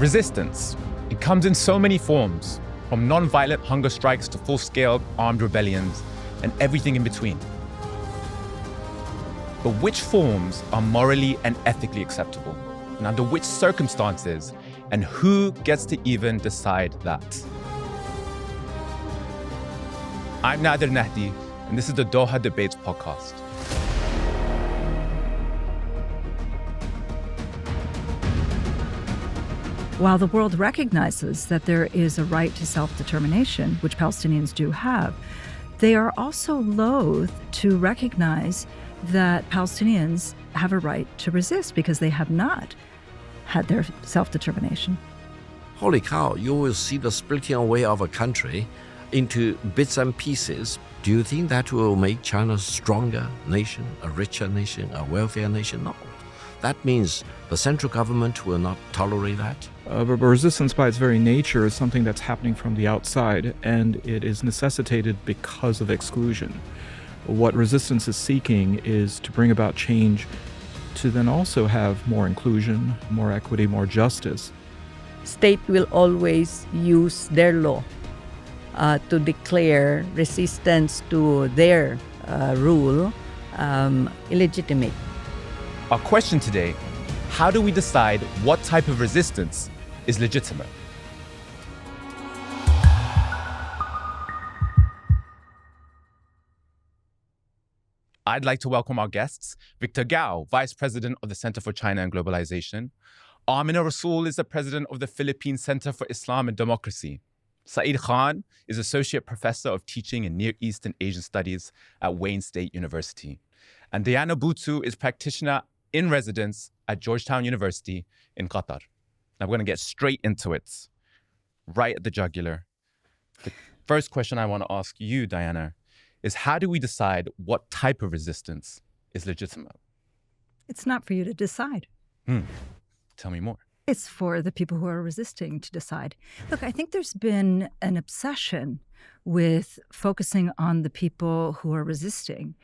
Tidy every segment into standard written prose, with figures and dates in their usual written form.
Resistance. It comes in so many forms, from non-violent hunger strikes to full-scale armed rebellions and everything in between. But which forms are morally and ethically acceptable? And under which circumstances? And who gets to even decide that? I'm Nadir Nahdi, and this is the Doha Debates podcast. While the world recognizes that there is a right to self-determination, which Palestinians do have, they are also loath to recognize that Palestinians have a right to resist because they have not had their self-determination. Holy cow, you will see the splitting away of a country into bits and pieces. Do you think that will make China a stronger nation, a richer nation, a wealthier nation? No. That means the central government will not tolerate that. But resistance by its very nature is something that's happening from the outside, and it is necessitated because of exclusion. What resistance is seeking is to bring about change to then also have more inclusion, more equity, more justice. State will always use their law to declare resistance to their rule illegitimate. Our question today, how do we decide what type of resistance is legitimate? I'd like to welcome our guests, Victor Gao, Vice President of the Center for China and Globalization. Amina Rasul is the President of the Philippine Center for Islam and Democracy. Saeed is Associate Professor of Teaching in Near East and Asian Studies at Wayne State University. And Diana Buttu is Practitioner in Residence at Georgetown University in Qatar. Now we're going to get straight into it, right at the jugular. The first question I want to ask you, Diana, is how do we decide what type of resistance is legitimate? It's not for you to decide. Tell me more. It's for the people who are resisting to decide. Look, I think there's been an obsession with focusing on the people who are resisting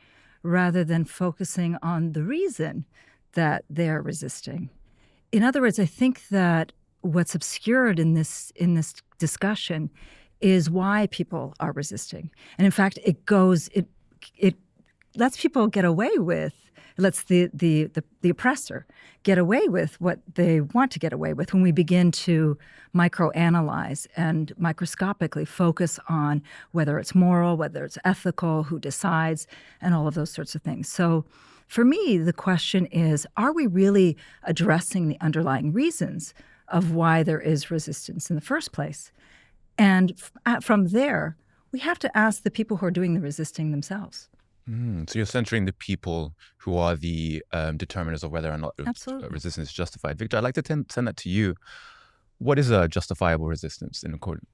rather than focusing on the reason that they're resisting. In other words, I think that what's obscured in this discussion is why people are resisting. And in fact, it lets people get away with, lets the oppressor get away with what they want to get away with when we begin to microanalyze and microscopically focus on whether it's moral, whether it's ethical, who decides, and all of those sorts of things. So for me, the question is, are we really addressing the underlying reasons of why there is resistance in the first place? And from there, we have to ask the people who are doing the resisting themselves. So you're centering the people who are the determiners of whether or not resistance is justified. Victor, I'd like to send that to you. What is a justifiable resistance in accordance?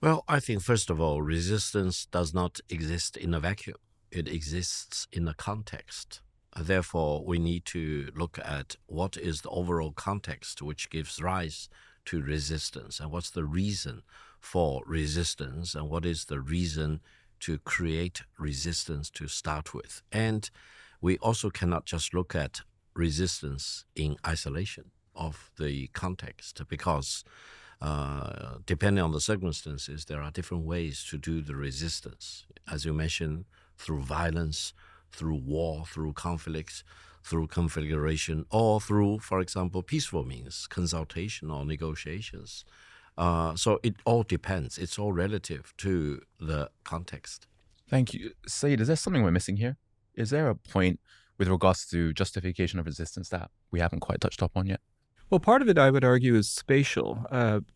Well, I think, first of all, resistance does not exist in a vacuum. It exists in a context. Therefore, we need to look at what is the overall context which gives rise to resistance, and what's the reason for resistance, and what is the reason to create resistance to start with. And we also cannot just look at resistance in isolation of the context, because depending on the circumstances, there are different ways to do the resistance. As you mentioned, through violence, through war, through conflicts, through configuration, or through, for example, peaceful means, consultation or negotiations. So it all depends. It's all relative to the context. Thank you. Saeed, is there something we're missing here? Is there a point with regards to justification of resistance that we haven't quite touched upon yet? Well, part of it, I would argue, is spatial.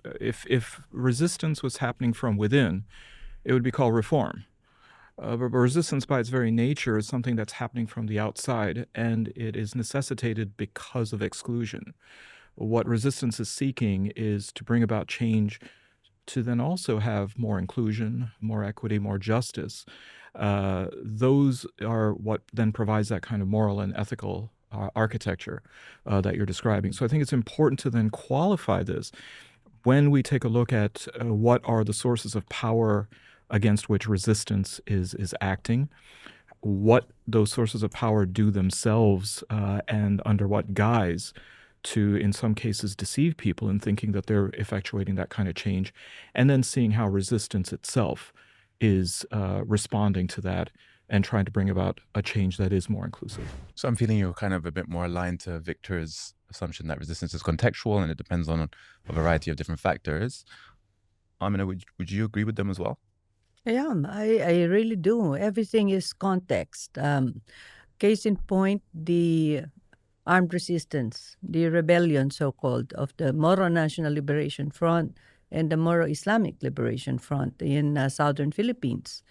If resistance was happening from within, it would be called reform. But resistance by its very nature is something that's happening from the outside, and it is necessitated because of exclusion. What resistance is seeking is to bring about change to then also have more inclusion, more equity, more justice. Those are what then provides that kind of moral and ethical architecture that you're describing. So I think it's important to then qualify this when we take a look at what are the sources of power against which resistance is acting, what those sources of power do themselves and under what guise to, in some cases, deceive people in thinking that they're effectuating that kind of change, and then seeing how resistance itself is responding to that and trying to bring about a change that is more inclusive. So I'm feeling you're kind of a bit more aligned to Victor's assumption that resistance is contextual and it depends on a variety of different factors. Amina, would you agree with them as well? Yeah, I really do. Everything is context. Case in point, the armed resistance, the rebellion, so-called, of the Moro National Liberation Front and the Moro Islamic Liberation Front in southern Philippines.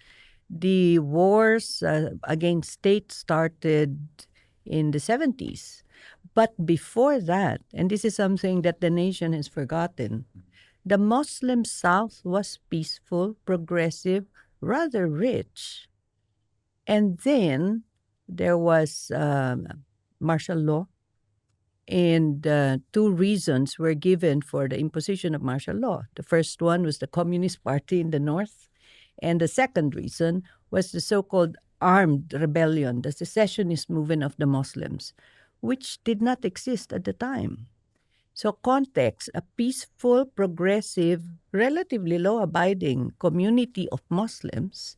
The wars against state started in the 70s. But before that, and this is something that the nation has forgotten, the Muslim South was peaceful, progressive, rather rich. And then there was martial law, and two reasons were given for the imposition of martial law. The first one was the Communist Party in the north, and the second reason was the so-called armed rebellion, the secessionist movement of the Muslims, which did not exist at the time. So context, a peaceful, progressive, relatively law-abiding community of Muslims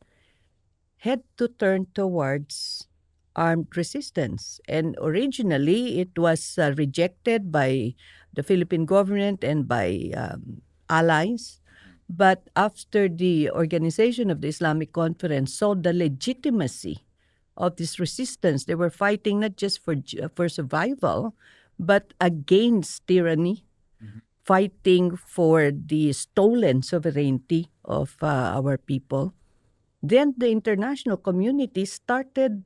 had to turn towards armed resistance. And originally, it was rejected by the Philippine government and by allies. But after the organization of the Islamic Conference saw the legitimacy of this resistance, they were fighting not just for survival, but against tyranny, fighting for the stolen sovereignty of our people. Then the international community started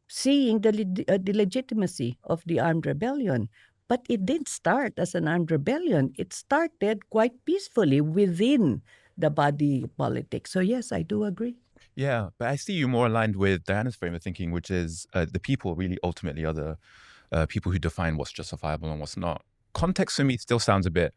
seeing the legitimacy of the armed rebellion. But it didn't start as an armed rebellion. It started quite peacefully within the body politic. So yes, I do agree. Yeah, but I see you more aligned with Diana's frame of thinking, which is the people really ultimately are the people who define what's justifiable and what's not. Context for me still sounds a bit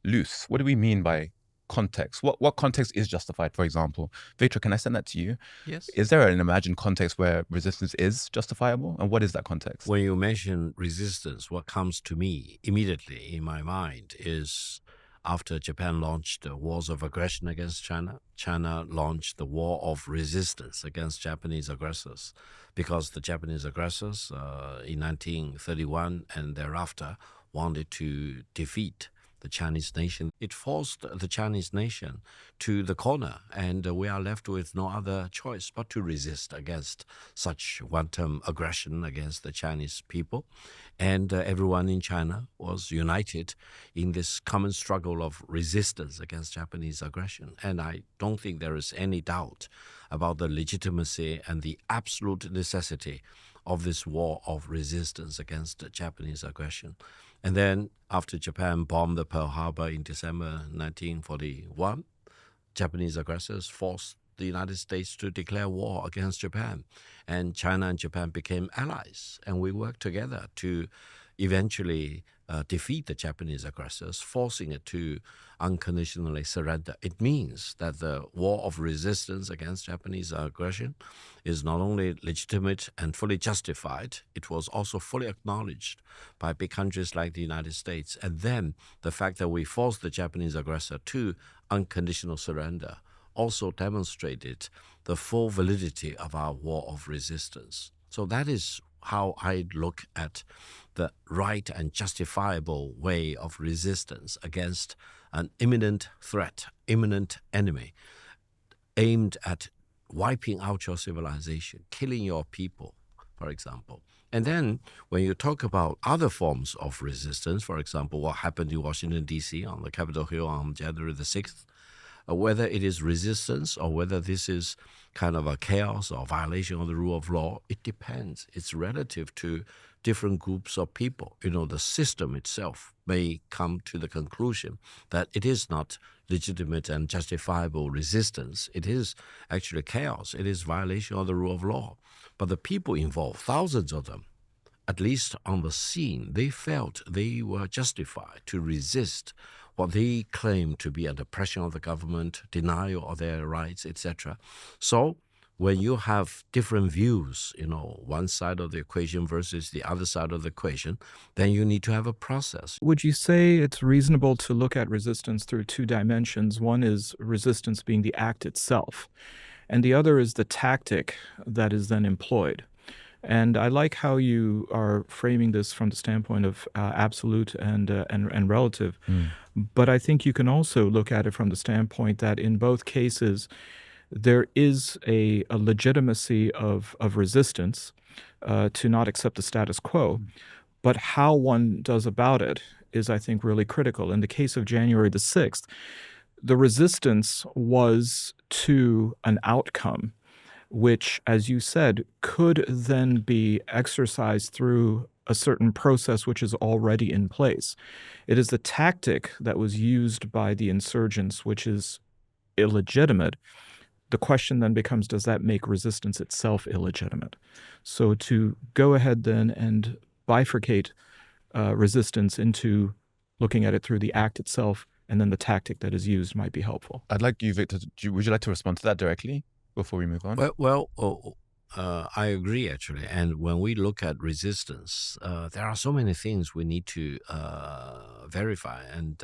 loose. What do we mean by context? What context is justified, for example? Victor, can I send that to you? Yes. Is there an imagined context where resistance is justifiable? And what is that context? When you mention resistance, what comes to me immediately in my mind is after Japan launched the wars of aggression against China, China launched the war of resistance against Japanese aggressors, because the Japanese aggressors in 1931 and thereafter wanted to defeat the Chinese nation. It forced the Chinese nation to the corner, and we are left with no other choice but to resist against such wanton aggression against the Chinese people. And everyone in China was united in this common struggle of resistance against Japanese aggression. And I don't think there is any doubt about the legitimacy and the absolute necessity of this war of resistance against Japanese aggression. And then after Japan bombed the Pearl Harbor in December 1941, Japanese aggressors forced the United States to declare war against Japan. And China and Japan became allies. And we worked together to eventually defeat the Japanese aggressors, forcing it to unconditionally surrender. It means that the war of resistance against Japanese aggression is not only legitimate and fully justified, it was also fully acknowledged by big countries like the United States. And then the fact that we forced the Japanese aggressor to unconditional surrender also demonstrated the full validity of our war of resistance. So that is how I look at the right and justifiable way of resistance against an imminent threat, imminent enemy, aimed at wiping out your civilization, killing your people, for example. And then when you talk about other forms of resistance, for example, what happened in Washington, D.C. on the Capitol Hill on January the 6th, whether it is resistance or whether this is kind of a chaos or violation of the rule of law, it depends. It's relative to different groups of people. You know, the system itself may come to the conclusion that it is not legitimate and justifiable resistance. It is actually chaos. It is violation of the rule of law. But the people involved, thousands of them, at least on the scene, they felt they were justified to resist what they claimed to be an oppression of the government, denial of their rights, etc. So when you have different views, one side of the equation versus the other side of the equation, then you need to have a process. Would you say it's reasonable to look at resistance through two dimensions? One is resistance being the act itself, and the other is the tactic that is then employed. And I like how you are framing this from the standpoint of absolute and relative. But I think you can also look at it from the standpoint that in both cases, there is a legitimacy of resistance to not accept the status quo. But how one does about it is, I think, really critical. In the case of January the 6th, the resistance was to an outcome which, as you said, could then be exercised through a certain process which is already in place. It is the tactic that was used by the insurgents which is illegitimate. The question then becomes, does that make resistance itself illegitimate? So to go ahead then and bifurcate resistance into looking at it through the act itself and then the tactic that is used might be helpful. I'd like you, Victor, would you like to respond to that directly before we move on? I agree, actually. And when we look at resistance, there are so many things we need to verify and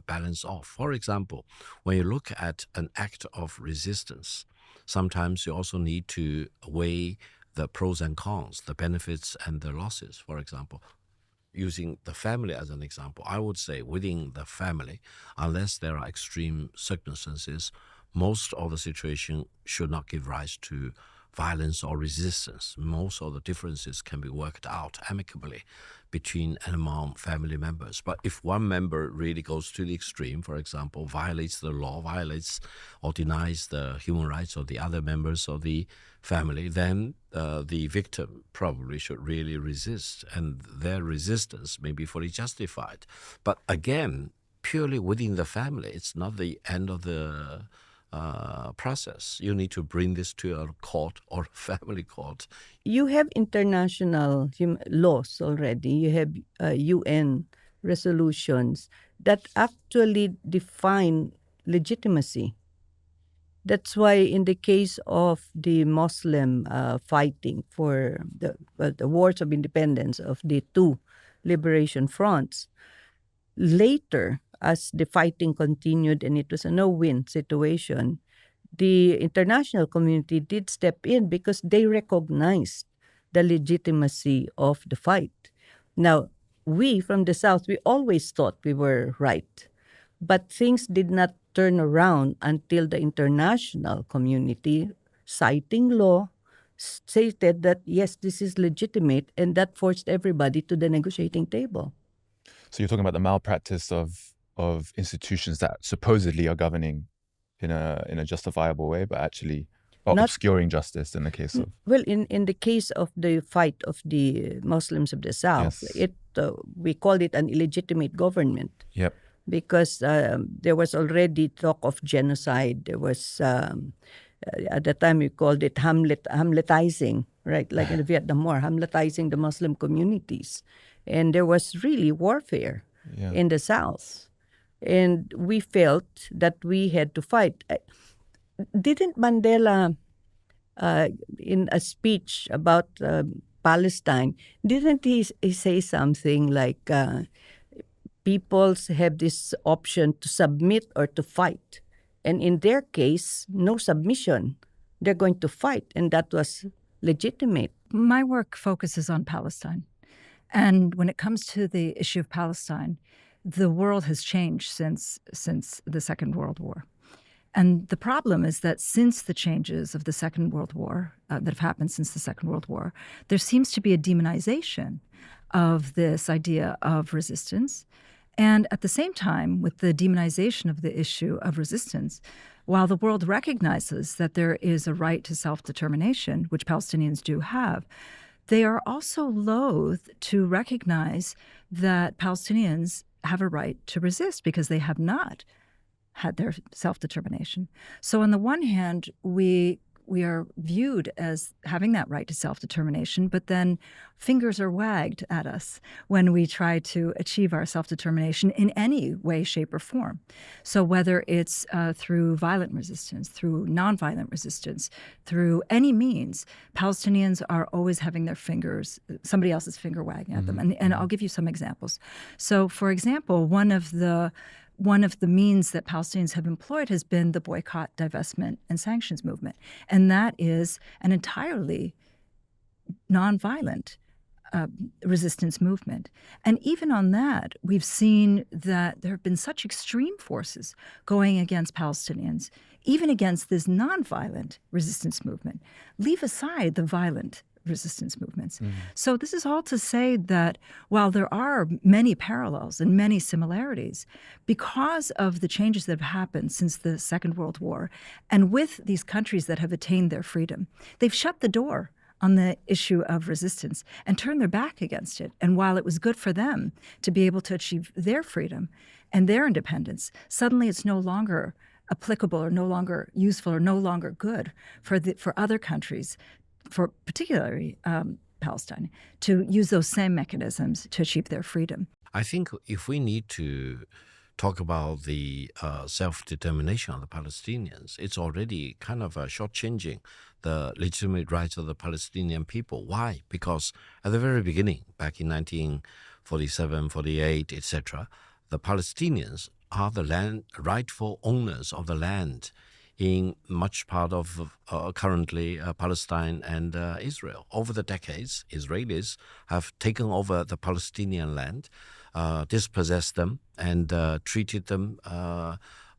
balance off. For example, when you look at an act of resistance, sometimes you also need to weigh the pros and cons, the benefits and the losses. For example, using the family as an example, I would say within the family, unless there are extreme circumstances, most of the situation should not give rise to violence or resistance. Most of the differences can be worked out amicably between and among family members. But if one member really goes to the extreme, for example, violates the law, violates or denies the human rights of the other members of the family, then the victim probably should really resist, and their resistance may be fully justified. But again, purely within the family, it's not the end of the process. You need to bring this to a court or family court. You have international laws already. You have UN resolutions that actually define legitimacy. That's why in the case of the Muslim fighting for the wars of independence of the two liberation fronts, later, as the fighting continued and it was a no-win situation, the international community did step in because they recognized the legitimacy of the fight. Now, we from the South, we always thought we were right, but things did not turn around until the international community, citing law, stated that, yes, this is legitimate, and that forced everybody to the negotiating table. So you're talking about the malpractice of institutions that supposedly are governing in a justifiable way, but actually are obscuring justice in the case of... Well, in the case of the fight of the Muslims of the South, Yes. We called it an illegitimate government. Yep. Because there was already talk of genocide. There was, at the time we called it Hamletizing, right? Like in the Vietnam War, Hamletizing the Muslim communities. And there was really warfare in the South. And we felt that we had to fight. Didn't Mandela, in a speech about Palestine, didn't he say something like, peoples have this option to submit or to fight? And in their case, no submission. They're going to fight, and that was legitimate. My work focuses on Palestine. And when it comes to the issue of Palestine, the world has changed since the Second World War. And the problem is that since the changes of the Second World War, that have happened since the Second World War, there seems to be a demonization of this idea of resistance. And at the same time, with the demonization of the issue of resistance, while the world recognizes that there is a right to self-determination, which Palestinians do have, they are also loath to recognize that Palestinians have a right to resist because they have not had their self-determination. So on the one hand, we we are viewed as having that right to self-determination, but then fingers are wagged at us when we try to achieve our self-determination in any way, shape, or form. So whether it's through violent resistance, through nonviolent resistance, through any means, Palestinians are always having their fingers, somebody else's finger wagging at them. And I'll give you some examples. So, for example, one of the means that Palestinians have employed has been the boycott, divestment, and sanctions movement. And that is an entirely nonviolent resistance movement. And even on that, we've seen that there have been such extreme forces going against Palestinians, even against this nonviolent resistance movement. Leave aside the violent resistance movements. So this is all to say that while there are many parallels and many similarities, because of the changes that have happened since the Second World War, and with these countries that have attained their freedom, they've shut the door on the issue of resistance and turned their back against it. And while it was good for them to be able to achieve their freedom and their independence, suddenly it's no longer applicable or no longer useful or no longer good for other countries, for particularly Palestine, to use those same mechanisms to achieve their freedom. I think if we need to talk about the self-determination of the Palestinians, it's already kind of shortchanging the legitimate rights of the Palestinian people. Why? Because at the very beginning, back in 1947, 48, etc., the Palestinians are the rightful owners of the land in much part of currently Palestine and Israel. Over the decades, Israelis have taken over the Palestinian land, dispossessed them, and treated them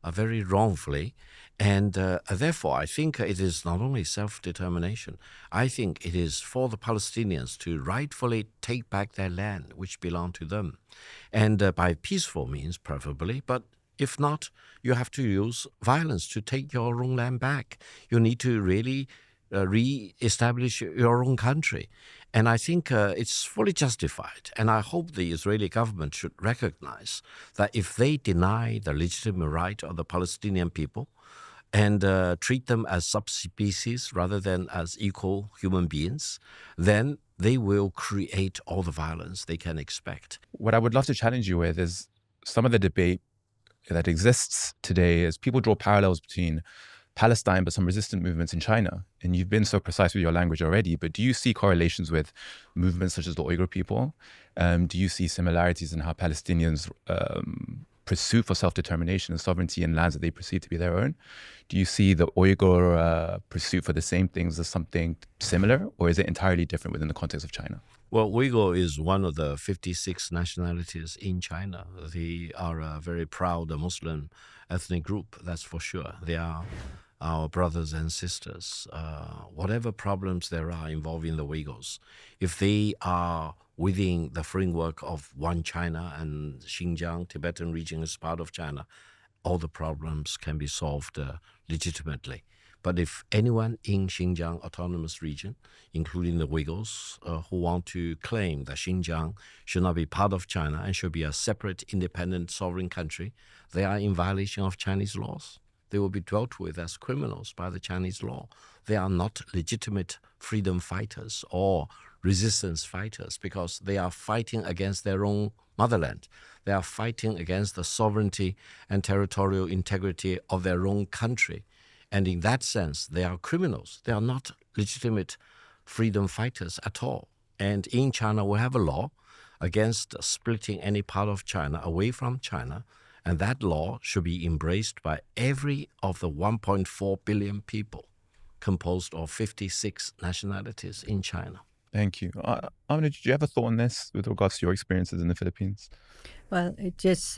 very wrongfully. And therefore, I think it is not only self-determination. I think it is for the Palestinians to rightfully take back their land, which belong to them, and by peaceful means, preferably. But if not, you have to use violence to take your own land back. You need to really re-establish your own country. And I think it's fully justified. And I hope the Israeli government should recognize that if they deny the legitimate right of the Palestinian people and treat them as subspecies rather than as equal human beings, then they will create all the violence they can expect. What I would love to challenge you with is some of the debate that exists today is people draw parallels between Palestine but some resistant movements in China. And you've been so precise with your language already, but do you see correlations with movements such as the Uyghur people? Do you see similarities in how Palestinians pursuit for self-determination and sovereignty in lands that they perceive to be their own? Do you see the Uyghur pursuit for the same things as something similar, or is it entirely different within the context of China? Well, Uyghur is one of the 56 nationalities in China. They are a very proud Muslim ethnic group, that's for sure. They are our brothers and sisters. Whatever problems there are involving the Uyghurs, if they are within the framework of one China and Xinjiang, Tibetan region is part of China, all the problems can be solved legitimately. But if anyone in Xinjiang Autonomous Region, including the Uyghurs, who want to claim that Xinjiang should not be part of China and should be a separate, independent, sovereign country, they are in violation of Chinese laws. They will be dealt with as criminals by the Chinese law. They are not legitimate freedom fighters or resistance fighters because they are fighting against their own motherland. They are fighting against the sovereignty and territorial integrity of their own country. And in that sense, they are criminals. They are not legitimate freedom fighters at all. And in China, we have a law against splitting any part of China away from China. And that law should be embraced by every of the 1.4 billion people composed of 56 nationalities in China. Thank you. Amina, did you have a thought on this with regards to your experiences in the Philippines? Well, it just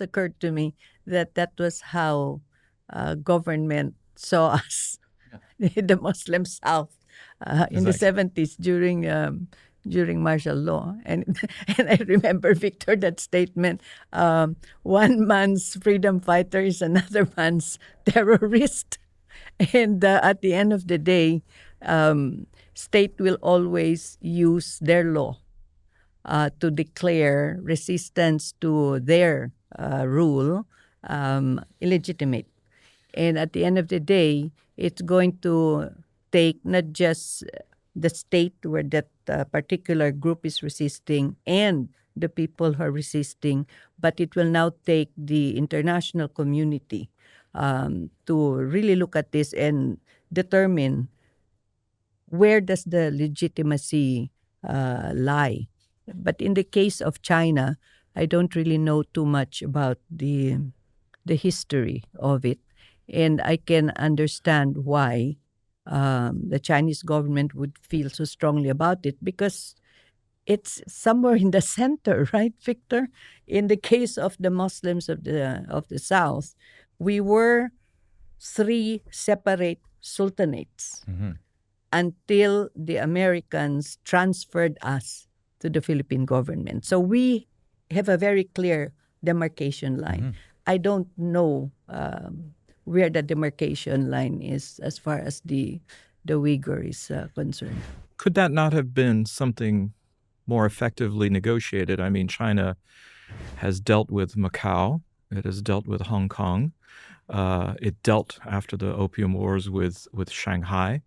occurred to me that was how government saw us, the Muslim South, in the 70s during martial law. And I remember, Victor, that statement, one man's freedom fighter is another man's terrorist. And at the end of the day, state will always use their law to declare resistance to their rule illegitimate. And at the end of the day, it's going to take not just the state where that particular group is resisting and the people who are resisting, but it will now take the international community to really look at this and determine where does the legitimacy lie. But in the case of China, I don't really know too much about the history of it, and I can understand why the Chinese government would feel so strongly about it, because it's somewhere in the center, right, Victor? In the case of the Muslims of the South, we were 3 separate sultanates until the Americans transferred us to the Philippine government. So we have a very clear demarcation line. I don't know where the demarcation line is as far as the Uyghur is concerned. Could that not have been something more effectively negotiated? I mean, China has dealt with Macau. It has dealt with Hong Kong. It dealt after the Opium Wars with Shanghai,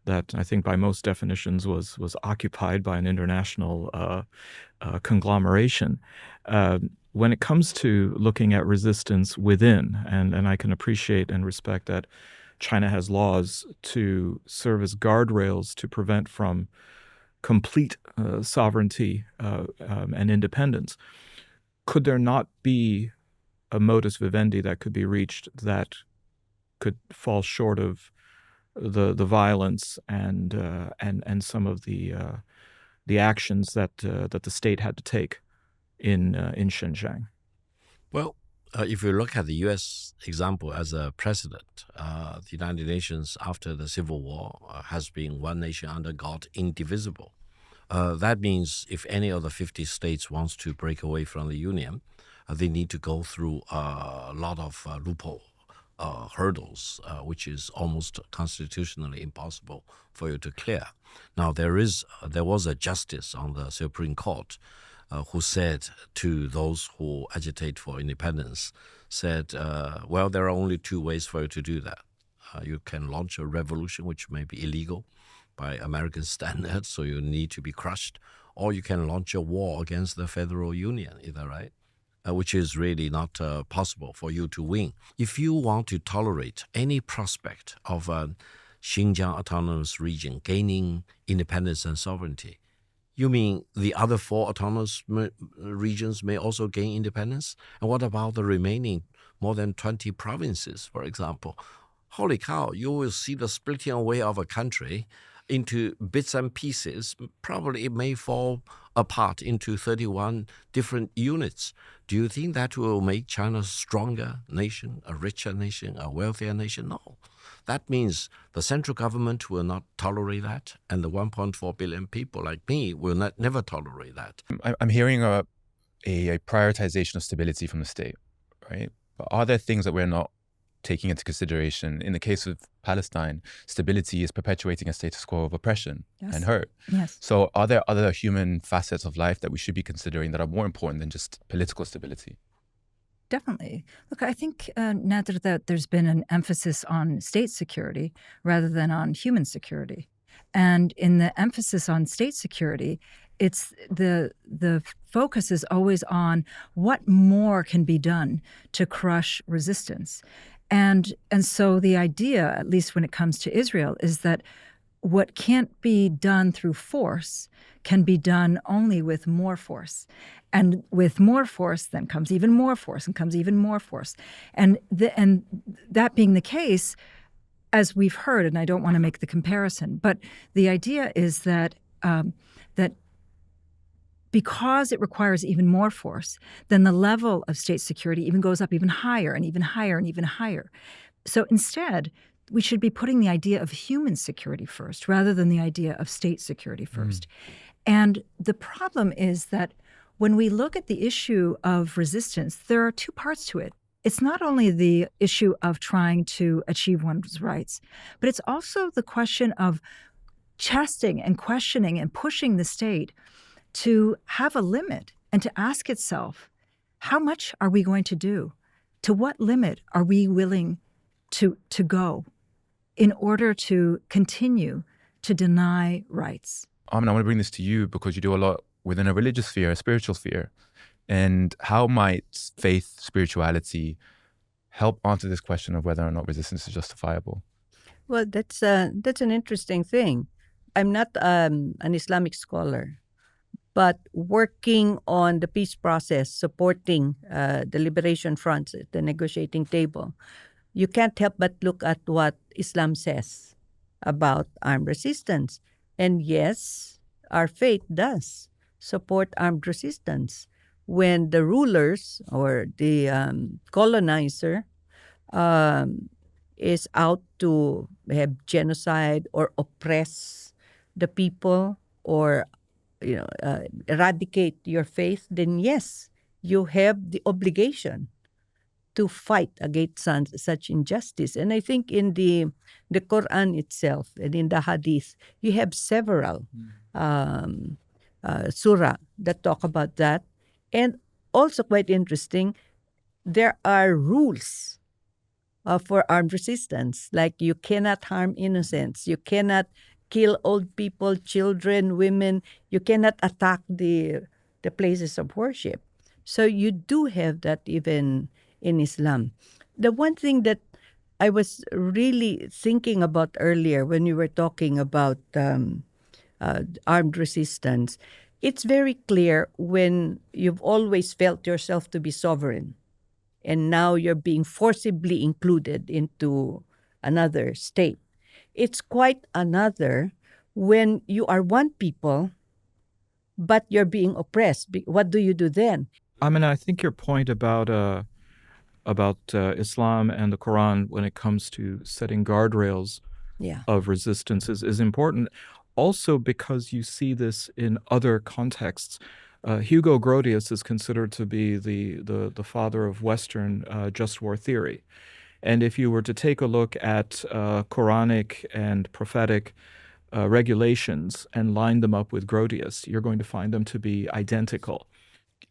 that I think by most definitions was occupied by an international conglomeration. When it comes to looking at resistance within, and I can appreciate and respect that China has laws to serve as guardrails to prevent from complete sovereignty and independence, could there not be a modus vivendi that could be reached that could fall short of the violence and some of the actions that the state had to take in Xinjiang? Well, if you look at the U.S. example as a precedent, the United Nations after the Civil War has been one nation under God, indivisible. That means if any of the 50 states wants to break away from the Union, they need to go through a lot of loophole hurdles, which is almost constitutionally impossible for you to clear. Now, there was a justice on the Supreme Court who said to those who agitate for independence, said, well, there are only 2 ways for you to do that. You can launch a revolution, which may be illegal by American standards, so you need to be crushed, or you can launch a war against the federal union. Is that right? Which is really not possible for you to win. If you want to tolerate any prospect of a Xinjiang autonomous region gaining independence and sovereignty, you mean the other 4 autonomous regions may also gain independence? And what about the remaining more than 20 provinces, for example? Holy cow, you will see the splitting away of a country into bits and pieces. Probably it may fall apart into 31 different units. Do you think that will make China a stronger nation, a richer nation, a wealthier nation? No. That means the central government will not tolerate that, and the 1.4 billion people like me will never tolerate that. I'm hearing a prioritization of stability from the state, right? But are there things that we're not taking into consideration? In the case of Palestine, stability is perpetuating a status quo of oppression and hurt. Yes. So are there other human facets of life that we should be considering that are more important than just political stability? Definitely. Look, I think, Nadir, that there's been an emphasis on state security rather than on human security. And in the emphasis on state security, it's the focus is always on what more can be done to crush resistance. And so the idea, at least when it comes to Israel, is that what can't be done through force can be done only with more force. And with more force, then comes even more force and comes even more force. And that being the case, as we've heard, and I don't want to make the comparison, but the idea is that that because it requires even more force, then the level of state security even goes up even higher and even higher and even higher. So instead, we should be putting the idea of human security first rather than the idea of state security first. And the problem is that when we look at the issue of resistance, there are 2 parts to it. It's not only the issue of trying to achieve one's rights, but it's also the question of testing and questioning and pushing the state to have a limit and to ask itself, how much are we going to do? To what limit are we willing to go in order to continue to deny rights. Amina, I want to bring this to you because you do a lot within a religious sphere, a spiritual sphere. And how might faith, spirituality help answer this question of whether or not resistance is justifiable? Well, that's an interesting thing. I'm not an Islamic scholar, but working on the peace process, supporting the liberation fronts at the negotiating table, you can't help but look at what Islam says about armed resistance. And yes, our faith does support armed resistance. When the rulers or the colonizer is out to have genocide or oppress the people or eradicate your faith, then yes, you have the obligation to fight against such injustice. And I think in the Quran itself and in the Hadith, you have several surah that talk about that. And also quite interesting, there are rules for armed resistance. Like you cannot harm innocents. You cannot kill old people, children, women. You cannot attack the places of worship. So you do have that even in Islam. The one thing that I was really thinking about earlier when you were talking about armed resistance, it's very clear when you've always felt yourself to be sovereign and now you're being forcibly included into another state. It's quite another when you are one people, but you're being oppressed. What do you do then? Amina, I think your point about Islam and the Quran when it comes to setting guardrails of resistance is important. Also because you see this in other contexts. Hugo Grotius is considered to be the father of Western just war theory. And if you were to take a look at Quranic and prophetic regulations and line them up with Grotius, you're going to find them to be identical.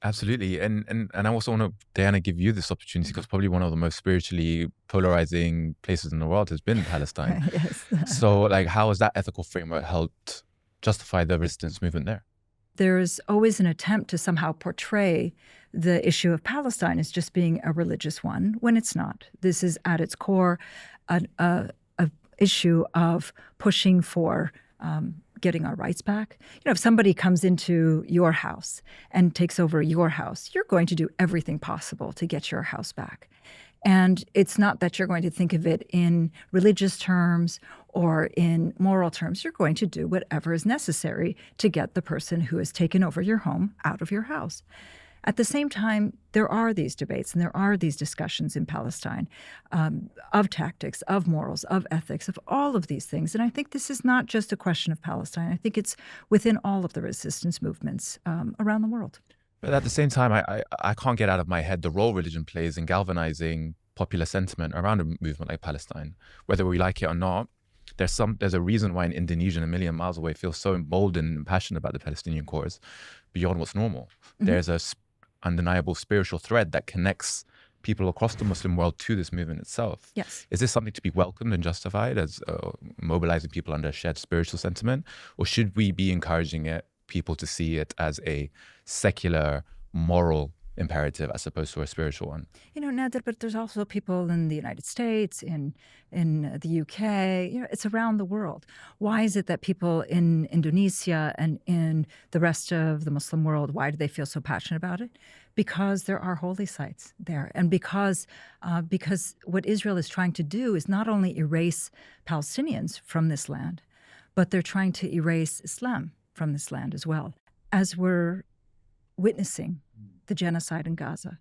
Absolutely. And I also want to, Diana, give you this opportunity because probably one of the most spiritually polarizing places in the world has been Palestine. Yes. So how has that ethical framework helped justify the resistance movement there? There's always an attempt to somehow portray the issue of Palestine as just being a religious one when it's not. This is at its core an issue of pushing for getting our rights back. If somebody comes into your house and takes over your house, you're going to do everything possible to get your house back. And it's not that you're going to think of it in religious terms or in moral terms. You're going to do whatever is necessary to get the person who has taken over your home out of your house. At the same time, there are these debates and there are these discussions in Palestine of tactics, of morals, of ethics, of all of these things. And I think this is not just a question of Palestine. I think it's within all of the resistance movements around the world. But at the same time, I can't get out of my head the role religion plays in galvanizing popular sentiment around a movement like Palestine. Whether we like it or not, there's a reason why an Indonesian a million miles away feels so emboldened and passionate about the Palestinian cause beyond what's normal. Mm-hmm. There's a undeniable spiritual thread that connects people across the Muslim world to this movement itself. Yes. Is this something to be welcomed and justified as mobilizing people under a shared spiritual sentiment? Or should we be encouraging people to see it as a secular, moral imperative as opposed to a spiritual one? Nadir, but there's also people in the United States, in the UK, it's around the world. Why is it that people in Indonesia and in the rest of the Muslim world, why do they feel so passionate about it? Because there are holy sites there. And because what Israel is trying to do is not only erase Palestinians from this land, but they're trying to erase Islam from this land as well. As we're witnessing the genocide in Gaza,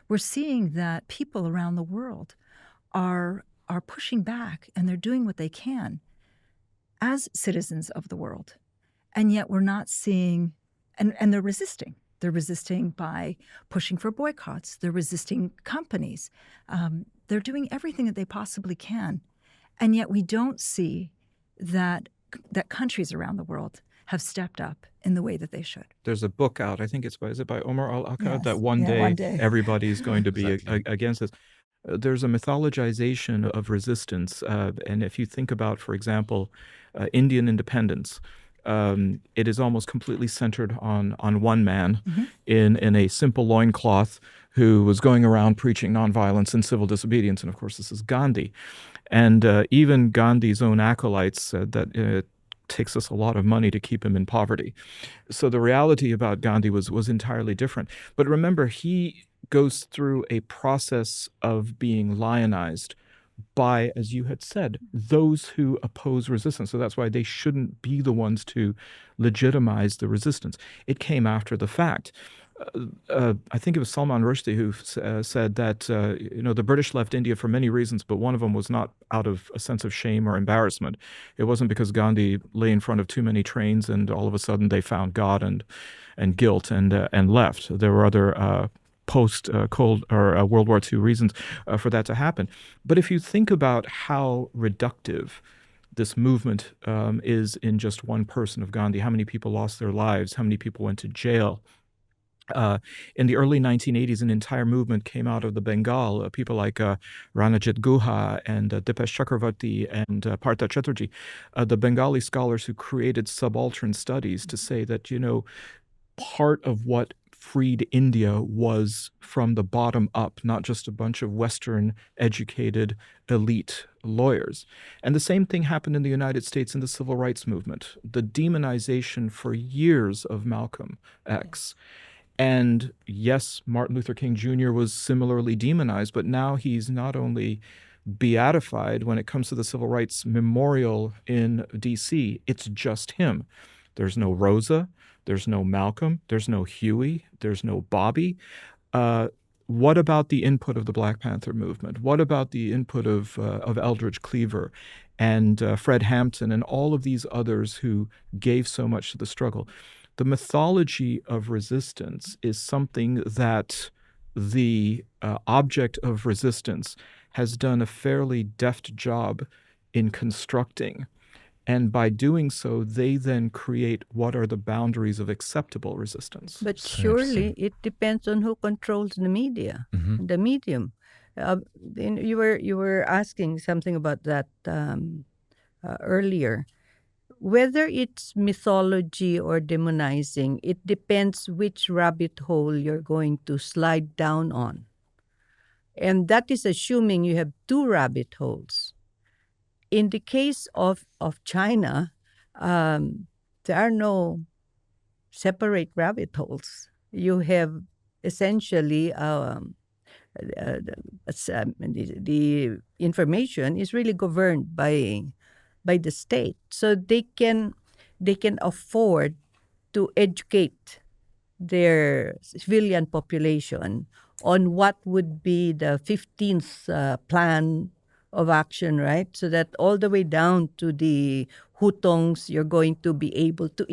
we're seeing that people around the world are pushing back and they're doing what they can as citizens of the world. And yet we're not seeing, and they're resisting. They're resisting by pushing for boycotts. They're resisting companies. They're doing everything that they possibly can. And yet we don't see that countries around the world have stepped up in the way that they should. There's a book out, I think is it by Omar al-Akkad, Yes. that one day everybody's going to be Exactly. against this. there's a mythologization of resistance. And if you think about, for example, Indian independence, it is almost completely centered on one man in a simple loincloth who was going around preaching nonviolence and civil disobedience. And of course, this is Gandhi. And even Gandhi's own acolytes said that it takes us a lot of money to keep him in poverty. So the reality about Gandhi was entirely different. But remember, he goes through a process of being lionized by, as you had said, those who oppose resistance. So that's why they shouldn't be the ones to legitimize the resistance. It came after the fact. I think it was Salman Rushdie who said that the British left India for many reasons, but one of them was not out of a sense of shame or embarrassment. It wasn't because Gandhi lay in front of too many trains and all of a sudden they found God and guilt and left. There were other post-Cold or World War II reasons for that to happen. But if you think about how reductive this movement is in just one person of Gandhi, how many people lost their lives, how many people went to jail. In the early 1980s, an entire movement came out of the Bengal, people like Ranajit Guha and Dipesh Chakravarti and Partha Chatterjee, the Bengali scholars who created subaltern studies to say that, part of what freed India was from the bottom up, not just a bunch of Western educated elite lawyers. And the same thing happened in the United States in the civil rights movement, the demonization for years of Malcolm X. And yes, Martin Luther King Jr. was similarly demonized, but now he's not only beatified when it comes to the Civil Rights Memorial in D.C., it's just him. There's no Rosa, there's no Malcolm, there's no Huey, there's no Bobby. What about the input of the Black Panther movement? What about the input of Eldridge Cleaver and Fred Hampton and all of these others who gave so much to the struggle? The mythology of resistance is something that the object of resistance has done a fairly deft job in constructing. And by doing so, they then create what are the boundaries of acceptable resistance. But surely it depends on who controls the media, the medium. You were asking something about that earlier. Whether it's mythology or demonizing, it depends which rabbit hole you're going to slide down on. And that is assuming you have two rabbit holes. In the case of China, there are no separate rabbit holes. You have essentially the information is really governed by the state, so they can afford to educate their civilian population on what would be the 15th plan of action, right? So that all the way down to the hutongs, you're going to be able to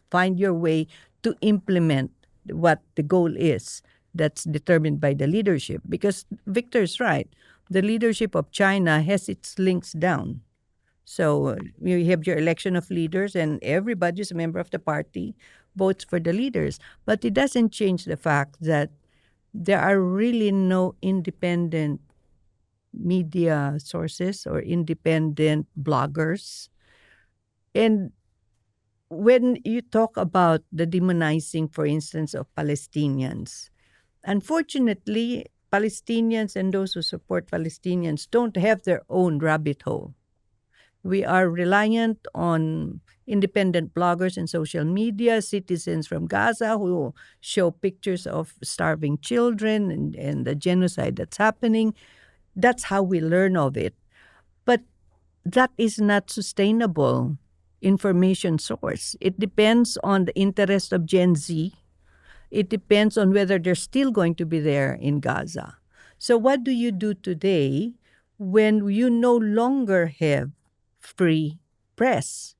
find your way to implement what the goal is that's determined by the leadership. Because Victor's right, the leadership of China has its links down. So you have your election of leaders and everybody is a member of the party, votes for the leaders. But it doesn't change the fact that there are really no independent media sources or independent bloggers. And when you talk about the demonizing, for instance, of Palestinians, unfortunately, Palestinians and those who support Palestinians don't have their own rabbit hole. We are reliant on independent bloggers and social media, citizens from Gaza who show pictures of starving children and the genocide that's happening. That's how we learn of it. But that is not sustainable information source. It depends on the interest of Gen Z. It depends on whether they're still going to be there in Gaza. So what do you do today when you no longer have free press?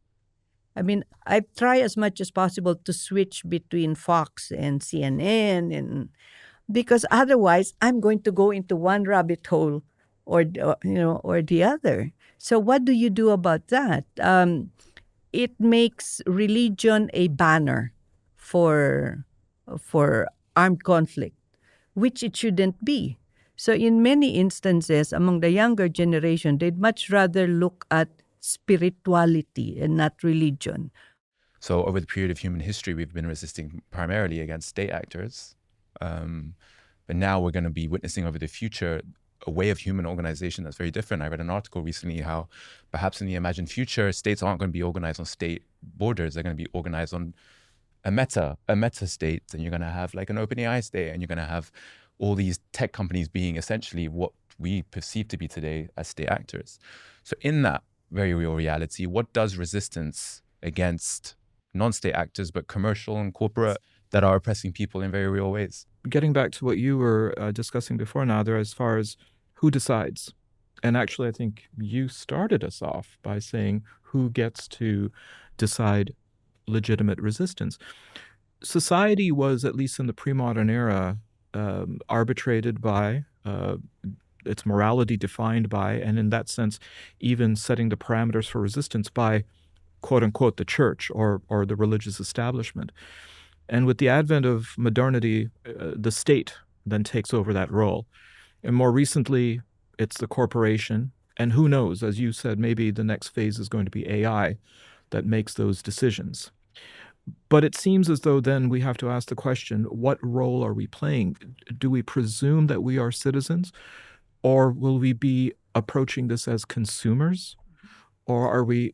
I mean, I try as much as possible to switch between Fox and CNN, because otherwise I'm going to go into one rabbit hole or the other. So what do you do about that? It makes religion a banner for armed conflict, which it shouldn't be. So in many instances, among the younger generation, they'd much rather look at spirituality and not religion. So over the period of human history, we've been resisting primarily against state actors. But now we're going to be witnessing over the future a way of human organization that's very different. I read an article recently how perhaps in the imagined future, states aren't going to be organized on state borders. They're going to be organized on a meta state. And you're going to have like an OpenAI state, and you're going to have all these tech companies being essentially what we perceive to be today as state actors. So in that very real reality, what does resistance against non-state actors, but commercial and corporate, that are oppressing people in very real ways? Getting back to what you were discussing before, Nadir, as far as who decides. And actually, I think you started us off by saying who gets to decide legitimate resistance. Society was, at least in the pre-modern era, arbitrated by, its morality defined by, and in that sense, even setting the parameters for resistance by, quote unquote, the church or the religious establishment. And with the advent of modernity, the state then takes over that role. And more recently, it's the corporation. And who knows, as you said, maybe the next phase is going to be AI that makes those decisions. But it seems as though then we have to ask the question, what role are we playing? Do we presume that we are citizens? Or will we be approaching this as consumers? Or are we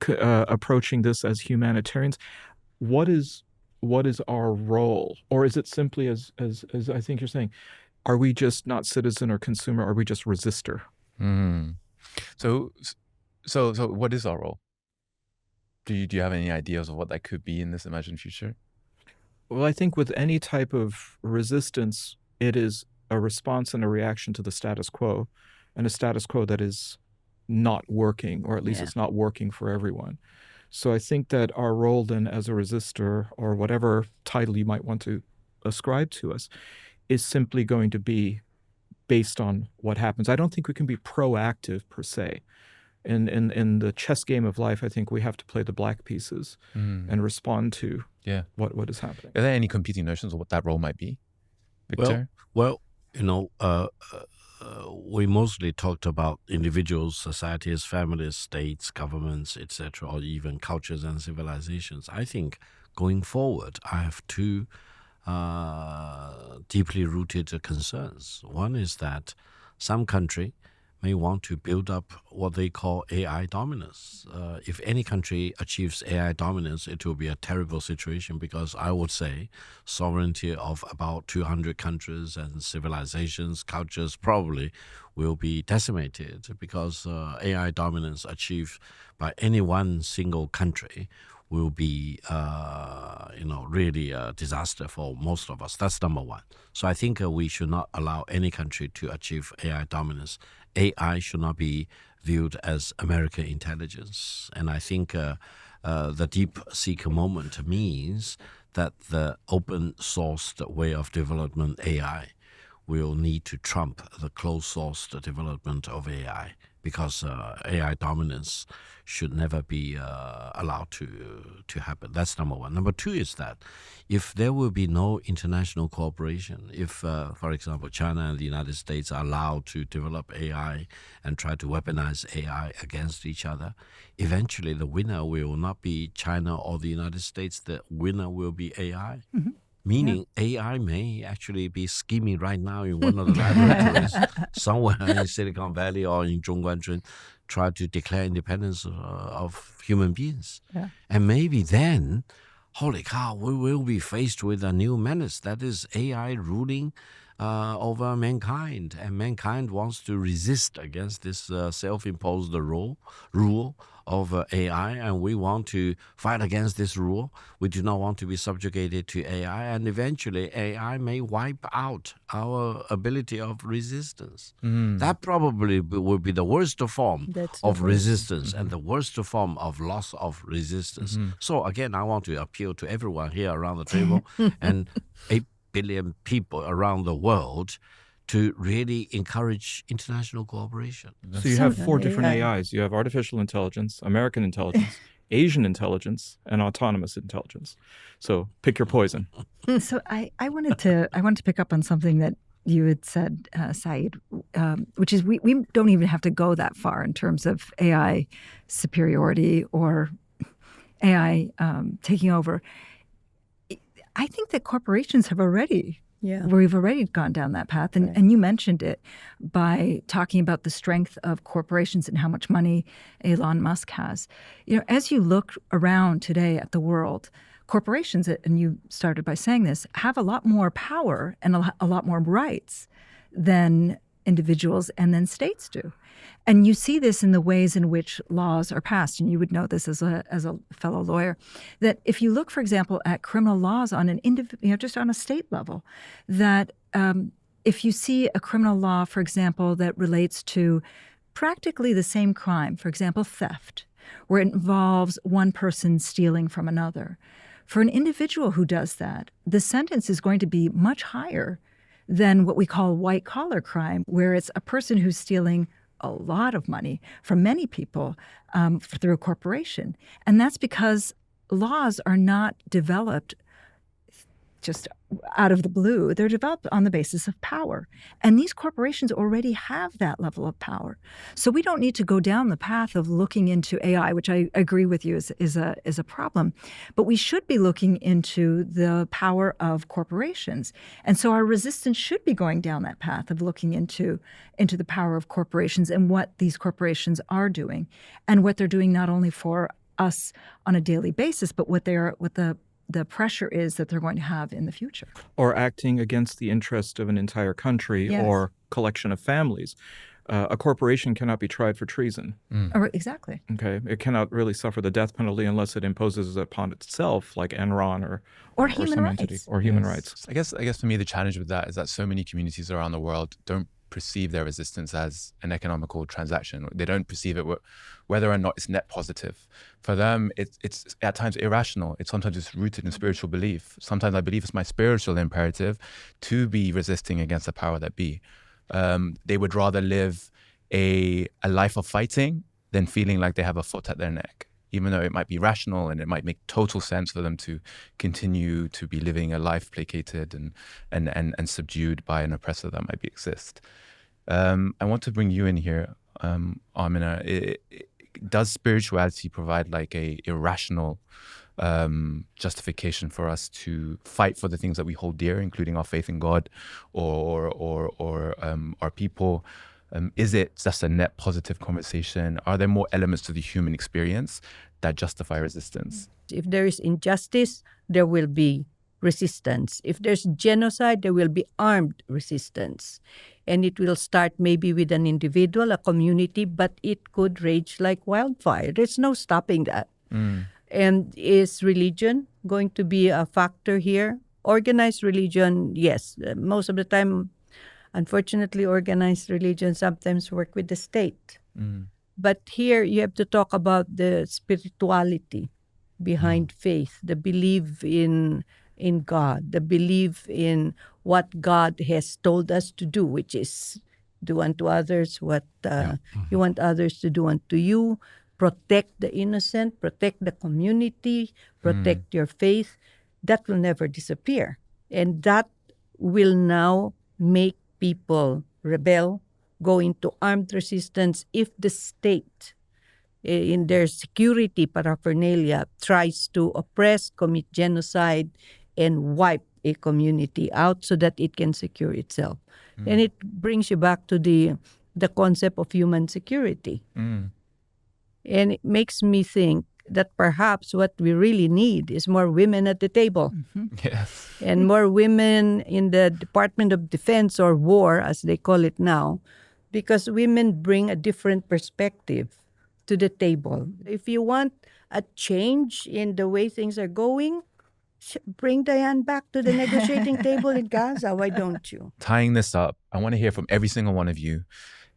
approaching this as humanitarians? What is our role? Or is it simply as I think you're saying, are we just not citizen or consumer? Are we just resistor? So what is our role? Do you have any ideas of what that could be in this imagined future? Well, I think with any type of resistance, it is a response and a reaction to the status quo, and a status quo that is not working, or at least it's not working for everyone. So I think that our role then as a resistor, or whatever title you might want to ascribe to us, is simply going to be based on what happens. I don't think we can be proactive per se. In the chess game of life, I think we have to play the black pieces and respond to what is happening. Are there any competing notions of what that role might be, Victor? Well, we mostly talked about individuals, societies, families, states, governments, etc., or even cultures and civilizations. I think going forward, I have two deeply rooted concerns. One is that some country may want to build up what they call AI dominance. If any country achieves AI dominance, it will be a terrible situation, because I would say sovereignty of about 200 countries and civilizations, cultures probably will be decimated, because AI dominance achieved by any one single country will be, really a disaster for most of us. That's number one. So I think we should not allow any country to achieve AI dominance. AI should not be viewed as American intelligence. And I think the deep seeker moment means that the open sourced way of development AI will need to trump the closed sourced development of AI, because AI dominance should never be allowed to happen. That's number one. Number two is that if there will be no international cooperation, if, for example, China and the United States are allowed to develop AI and try to weaponize AI against each other, eventually the winner will not be China or the United States. The winner will be AI. Mm-hmm. Meaning AI may actually be scheming right now in one of the laboratories somewhere in Silicon Valley or in Zhongguancun, try to declare independence of human beings. Yeah. And maybe then, holy cow, we will be faced with a new menace, that is AI ruling over mankind. And mankind wants to resist against this self-imposed rule of AI, and we want to fight against this rule. We do not want to be subjugated to AI, and eventually AI may wipe out our ability of resistance. That probably will be the worst form of resistance and the worst form of loss of resistance. So again, I want to appeal to everyone here around the table and 8 billion people around the world to really encourage international cooperation. So you have 4 different AIs. You have artificial intelligence, American intelligence, Asian intelligence, and autonomous intelligence. So pick your poison. So I wanted to pick up on something that you had said, Saeed, which is we don't even have to go that far in terms of AI superiority or AI taking over. I think that corporations have already, we've already gone down that path. And you mentioned it by talking about the strength of corporations and how much money Elon Musk has. As you look around today at the world, corporations, and you started by saying this, have a lot more power and a lot more rights than individuals and then states do. And you see this in the ways in which laws are passed, and you would know this as a fellow lawyer, that if you look, for example, at criminal laws on an just on a state level, that if you see a criminal law, for example, that relates to practically the same crime, for example, theft, where it involves one person stealing from another, for an individual who does that, the sentence is going to be much higher than what we call white-collar crime, where it's a person who's stealing a lot of money from many people through a corporation. And that's because laws are not developed just out of the blue. They're developed on the basis of power. And these corporations already have that level of power. So we don't need to go down the path of looking into AI, which I agree with you is a problem. But we should be looking into the power of corporations. And so our resistance should be going down that path of looking into the power of corporations and what these corporations are doing and what they're doing not only for us on a daily basis, but what the pressure is that they're going to have in the future. Or acting against the interest of an entire country or collection of families. A corporation cannot be tried for treason. Exactly. Okay, it cannot really suffer the death penalty unless it imposes it upon itself, like Enron or human some rights. entity, or human rights. I guess for me the challenge with that is that so many communities around the world don't perceive their resistance as an economical transaction. They don't perceive it whether or not it's net positive. For them, it's at times irrational. Sometimes it's rooted in spiritual belief. Sometimes I believe it's my spiritual imperative to be resisting against the power that be. They would rather live a life of fighting than feeling like they have a foot at their neck, even though it might be rational and it might make total sense for them to continue to be living a life placated and subdued by an oppressor that might exist. I want to bring you in here, Amina. Does spirituality provide like a irrational justification for us to fight for the things that we hold dear, including our faith in God or our people? Is it just a net positive conversation? Are there more elements to the human experience that justify resistance? If there is injustice, there will be resistance. If there's genocide, there will be armed resistance. And it will start maybe with an individual, a community, but it could rage like wildfire. There's no stopping that. And is religion going to be a factor here? Organized religion, yes. Most of the time, unfortunately, organized religion sometimes work with the state. But here you have to talk about the spirituality behind faith, the belief in God, the belief in what God has told us to do, which is do unto others what you want others to do unto you. Protect the innocent, protect the community, protect your faith. That will never disappear. And that will now make people rebel, go into armed resistance if the state, in their security paraphernalia, tries to oppress, commit genocide, and wipe a community out so that it can secure itself. And it brings you back to the concept of human security. And it makes me think that perhaps what we really need is more women at the table. Yes. And more women in the Department of Defense or War, as they call it now, because women bring a different perspective to the table. If you want a change in the way things are going, bring Diane back to the negotiating table in Gaza. Why don't you? Tying this up, I want to hear from every single one of you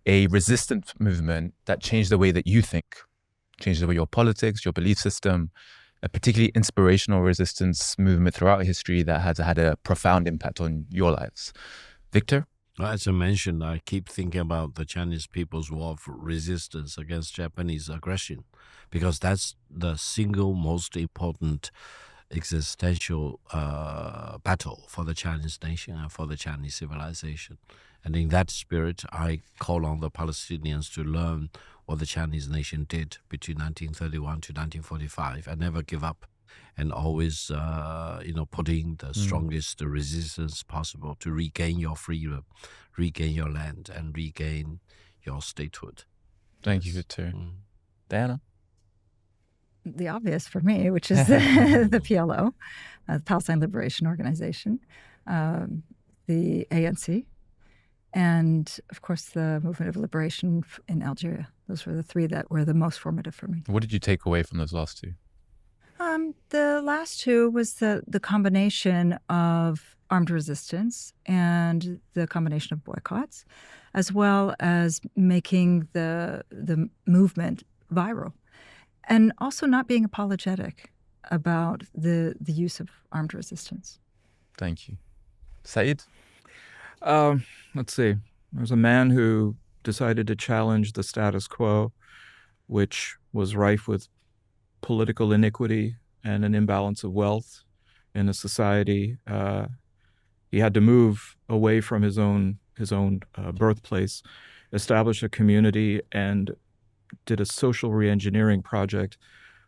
a resistance movement that changed the way that you think, changed the way your politics, your belief system, a particularly inspirational resistance movement throughout history that has had a profound impact on your lives. Victor? As I mentioned, I keep thinking about the Chinese People's War of resistance against Japanese aggression, because that's the single most important existential battle for the Chinese nation and for the Chinese civilization. And in that spirit, I call on the Palestinians to learn what the Chinese nation did between 1931 to 1945 and never give up, and always, put in the strongest resistance possible to regain your freedom, regain your land, and regain your statehood. Thank you, Victor. Diana? The obvious for me, which is the PLO, the Palestine Liberation Organization, the ANC, and of course the Movement of Liberation in Algeria. Those were the three that were the most formative for me. What did you take away from those last two? The last two was the combination of armed resistance and the combination of boycotts, as well as making the movement viral. And also not being apologetic about the use of armed resistance. Thank you. Saeed? Let's see. There's a man who decided to challenge the status quo, which was rife with political iniquity and an imbalance of wealth in a society. He had to move away from his own birthplace, establish a community, and did a social reengineering project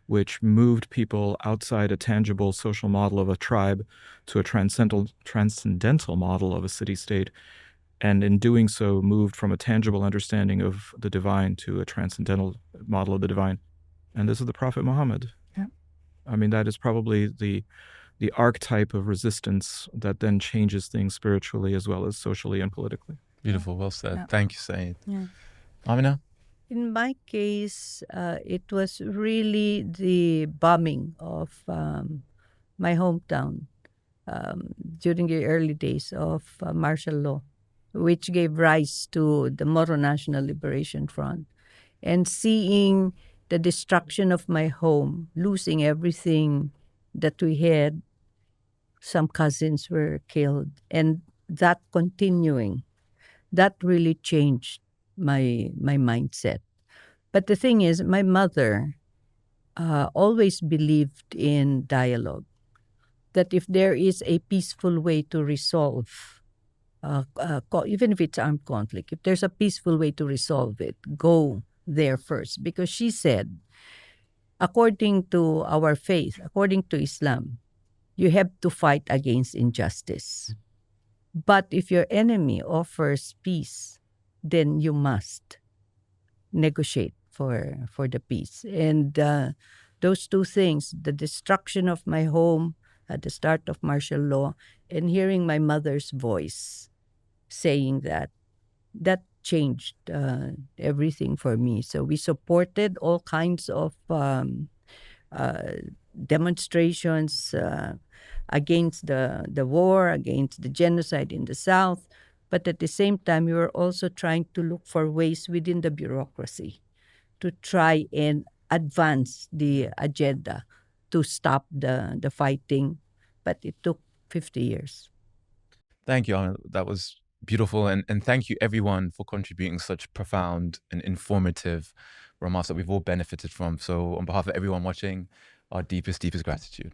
which moved people outside a tangible social model of a tribe to a transcendental model of a city-state, and in doing so moved from a tangible understanding of the divine to a transcendental model of the divine. And this is the Prophet Muhammad. Yeah. I mean, that is probably the archetype of resistance that then changes things spiritually as well as socially and politically. Beautiful, well said. Yeah. Thank you, Saeed. Yeah. Amina? In my case, it was really the bombing of my hometown during the early days of martial law, which gave rise to the Moro National Liberation Front. And seeing the destruction of my home, losing everything that we had, some cousins were killed, and that continuing, that really changed my mindset. But the thing is, my mother always believed in dialogue, that if there is a peaceful way to resolve, even if it's armed conflict, if there's a peaceful way to resolve it, go there first. Because she said, according to our faith, according to Islam, you have to fight against injustice. But if your enemy offers peace, then you must negotiate for the peace. And those two things, the destruction of my home at the start of martial law and hearing my mother's voice saying that changed everything for me. So we supported all kinds of demonstrations against the war, against the genocide in the South. But at the same time, we were also trying to look for ways within the bureaucracy to try and advance the agenda to stop the fighting. But it took 50 years. Thank you, Amina. That was beautiful. And thank you, everyone, for contributing such profound and informative remarks that we've all benefited from. So on behalf of everyone watching, our deepest, deepest gratitude.